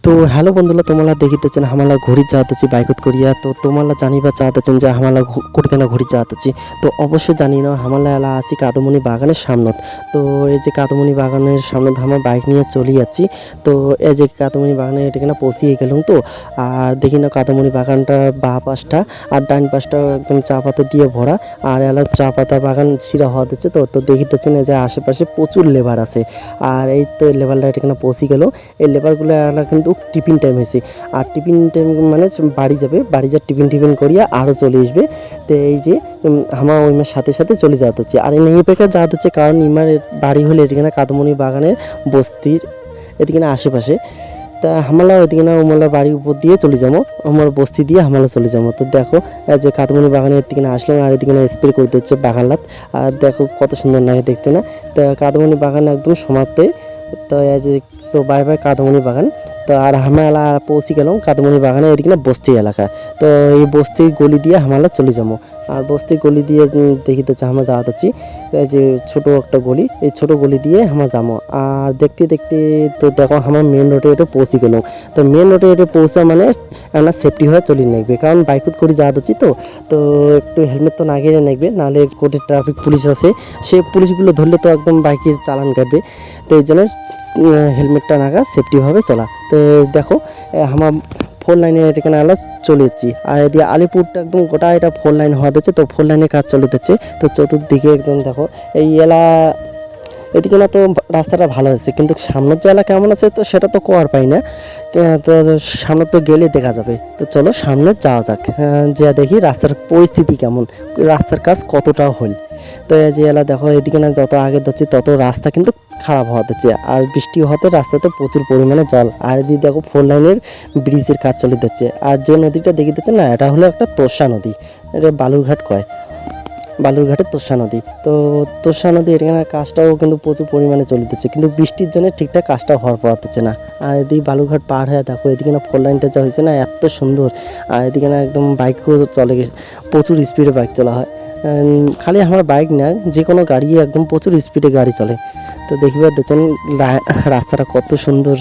তো হ্যালো বন্ধুরা, তোমরা দেখিতেছেন হামালা ঘড়ি চাহতেছি বাইকত করিয়া। তো তোমরা জানিবা চাহতেছেন যে হামালা কোটখানা ঘড়ি চাহতেছি। তো অবশ্যই জানি না হামালা এলা আছি কাদমণি বাগানের সামনত। তো এই যে কাদমণি বাগানের সামনত আমার বাইক নিয়ে চলে যাচ্ছি। তো এই যে কাদমণি বাগানে এখানে পৌঁছিয়ে গেলাম। তো আর দেখি না কাদমণি বাগানটা বাঁ পাশটা আর ডান পাশটা একদম চা পাতা দিয়ে ভরা। আর এলা চা পাতা বাগান সিরা হওয়া দিচ্ছে। তো তো দেখিতেছেন যে আশেপাশে প্রচুর লেবার আছে। আর এই তো লেবারটা এখানে পৌঁছে গেল। এই লেবারগুলো এলা কিন্তু টিফিন টাইম হয়েছে। আর টিফিন টাইম মানে বাড়ি যাবে, বাড়ি যা টিফিন করিয়া আরও চলে আসবে। তো এই যে আমার ওই মার সাথে সাথে চলে যাওয়া হচ্ছে। আর এই নিয়ে পেকার যাওয়া হচ্ছে, কারণ ইমার বাড়ি হলে এদিকে কাদমণি বাগানের বস্তির এদিকে আশেপাশে। তা হামালা ওইদিকে না ওমালা বাড়ির উপর দিয়ে চলে যাবো, আমার বস্তি দিয়ে হামালা চলে যাবো। তো দেখো যে কাদমণি বাগানের দিকে আসলাম, আর এদিকে স্প্রে করতে হচ্ছে বাগানলাত। আর দেখো কত সুন্দর লাগে দেখতে না। তো কাদমণি বাগান একদম সমাপ্তে। তো এই যে তো বাই বাই কাদমণি বাগান। তো আর হামালা পৌঁছে গেলাম কাদমণি বাগানে এদিকে না বস্তি এলাকা। তো এই বস্তির গলি দিয়ে হামালা চলে যাবো। আর বস্তির গলি দিয়ে দেখিতেছে আমরা যাওয়া যাচ্ছি। এই যে ছোটো একটা গলি, এই ছোটো গলি দিয়ে আমরা যাবো। আর দেখতে দেখতে তো দেখো আমার মেন রোডে এটা পৌঁছে গেলাম। তো মেন রোডে এটা পৌঁছা মানে আমরা সেফটি হয়ে চলে নেবে, কারণ বাইকুত করে যাওয়া যাচ্ছি। তো তো একটু হেলমেট তো না গিয়ে নেবে, নাহলে কোর্টে ট্রাফিক পুলিশ আছে, সে পুলিশগুলো ধরলে তো একদম বাইকের চালান কাটবে। তো এই জন্য হেলমেটটা নাগা সেফটিভাবে চলা। তো দেখো আমার 4 লাইনে এখানে আলা চলে যাচ্ছি। আর এদিকে আলিপুরটা একদম গোটা এটা 4 লাইন হওয়া দিচ্ছে। তো 4 লাইনে কাজ চলতেছে। তো চতুর্দিকে একদম দেখো এই এদিকে না তো রাস্তাটা ভালো আছে, কিন্তু সামনের যে এলাকা কেমন আছে তো সেটা তো কোয়ার পাই না। তো সামনে তো গেলে দেখা যাবে। তো চলো সামনে যাওয়া যাক, যা দেখি রাস্তার পরিস্থিতি কেমন, রাস্তার কাজ কতটা হল। তো এই যে এলা দেখো এদিকে না যত আগে যাচ্ছি তত রাস্তা কিন্তু খারাপ হওয়া দিচ্ছে। আর বৃষ্টি হতে রাস্তাতে প্রচুর পরিমাণে জল। আর এদিকে দেখো 4 লাইনের ব্রিজের কাজ চলে যাচ্ছে। আর যে নদীটা দেখিতেছে না, এটা হলো একটা তোষা নদী, এটা বালুরঘাট কয়, বালুরঘাটের তোষা নদী। তো তোষা নদী এখানে কাজটাও কিন্তু প্রচুর পরিমাণে চলতেছে, কিন্তু বৃষ্টির জন্য ঠিকঠাক কাজটা হওয়ার পারতেছে না। আর এদিকে বালুরঘাট পার হয়ে দেখো এদিকে না 4 লাইনটা যা হয়েছে না এত সুন্দর। আর এদিকে না একদম বাইকও চলে গেছে, প্রচুর স্পিডে বাইক চলা হয়। খালি আমার বাইক না, যে কোনো গাড়ি একদম প্রচুর স্পিডে গাড়ি চলে। তো দেখিবার দেখছেন রাস্তাটা কত সুন্দর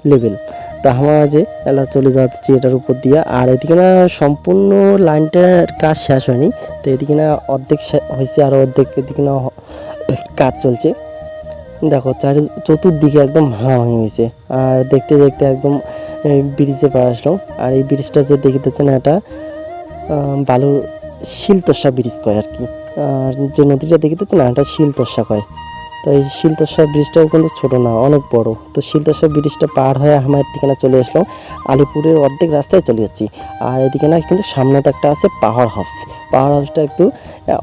লেভেল। তা আমরা যে এলা চলে যাচ্ছি এটার উপর দিয়ে। আর এদিকে না সম্পূর্ণ লাইনটার কাজ শেষ হয়নি। তো এদিকে না অর্ধেক হয়েছে, আর অর্ধেক এদিকে না কাজ চলছে। দেখো চতুর্দিকে একদম ভাঙা হয়েছে। আর দেখতে দেখতে একদম ব্রিজে পার আসলাম। আর এই ব্রিজটা যে দেখিতেছেন এটা বালুর শিলতোষা ব্রিজ কয় আর কি। আর যে নদীটা দেখিতেছেন না এটা শিলতোষা কয়। তো এই শিলতোষা ব্রিজটাও কিন্তু ছোটো না, অনেক বড়। তো শিলতোষা ব্রিজটা পার হয়ে আমার ঠিকানা চলে আসলাম, আলিপুরের অর্ধেক রাস্তায় চলে যাচ্ছি। আর এদিকে না কিন্তু সামনে তো একটা আছে পাওয়ার হাউস। পাওয়ার হাউসটা একটু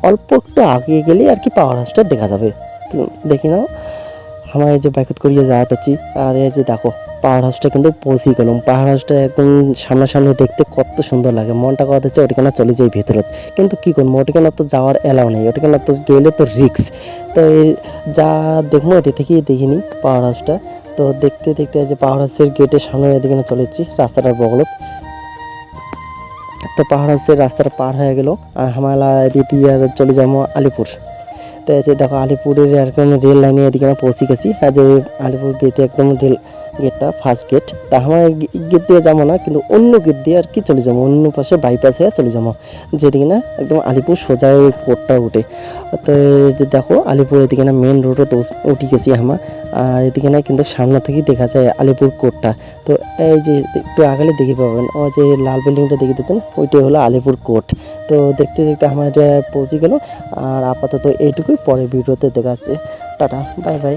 অল্প একটু আগে গেলে আর কি পাওয়ার হাউসটা দেখা যাবে। তো দেখি নাও আমার এই যে বাইকত করিয়ে যাওয়া যাচ্ছি। আর এই যে দেখো পাওয়ার হাউসটা কিন্তু পৌঁছে গেলাম। পাওয়ার হাউসটা একদম সামনাসামনি দেখতে কত সুন্দর লাগে, মনটা কথা হচ্ছে ওটিখানে চলে যাই ভেতরত। কিন্তু কী করবো, ওটিখানে তো যাওয়ার এলাও নেই, ওটিখানে তো গেলে তো রিক্স। তো এই যা দেখবো এটি থেকেই দেখিনি পাওয়ার হাউসটা। তো দেখতে দেখতে যে পাওয়ার হাউসের গেটের সামনে এদিকে চলে যাচ্ছি রাস্তাটার বগলত। তো পাহাড় হাউসের রাস্তাটা পার হয়ে গেল, আর হামালা এদিকে দিয়ে চলে যাবো আলিপুর। তো এই যে দেখো আলিপুরের একদম রেল লাইনে এদিকে পৌঁছে গেছি। আর যে আলিপুর গেটে একদম রেল গেটটা ফার্স্ট গেট। তা আমার গেট দিয়ে যাবো না, কিন্তু অন্য গেট দিয়ে আর কি চলে যাবো, অন্য পাশে বাইপাস হয়ে চলে যাবো, যেদিকে না একদম আলিপুর সোজা কোর্টটা উঠে। তো যে দেখো আলিপুর এদিকে না মেন রোডে তো উঠে গেছি আমার। আর এদিকে না কিন্তু সামনে থেকেই দেখা যায় আলিপুর কোর্টটা। তো এই যে একটু আগালে দেখতে পাবেন ও যে লাল বিল্ডিংটা দেখতে পাচ্ছেন, ওইটাই হলো আলিপুর কোর্ট। তো দেখতে দেখতে আমার এটা পৌঁছে গেল। আর আপাতত এইটুকুই, পরে ভিডিওতে দেখা যাচ্ছে। Tata, bye bye.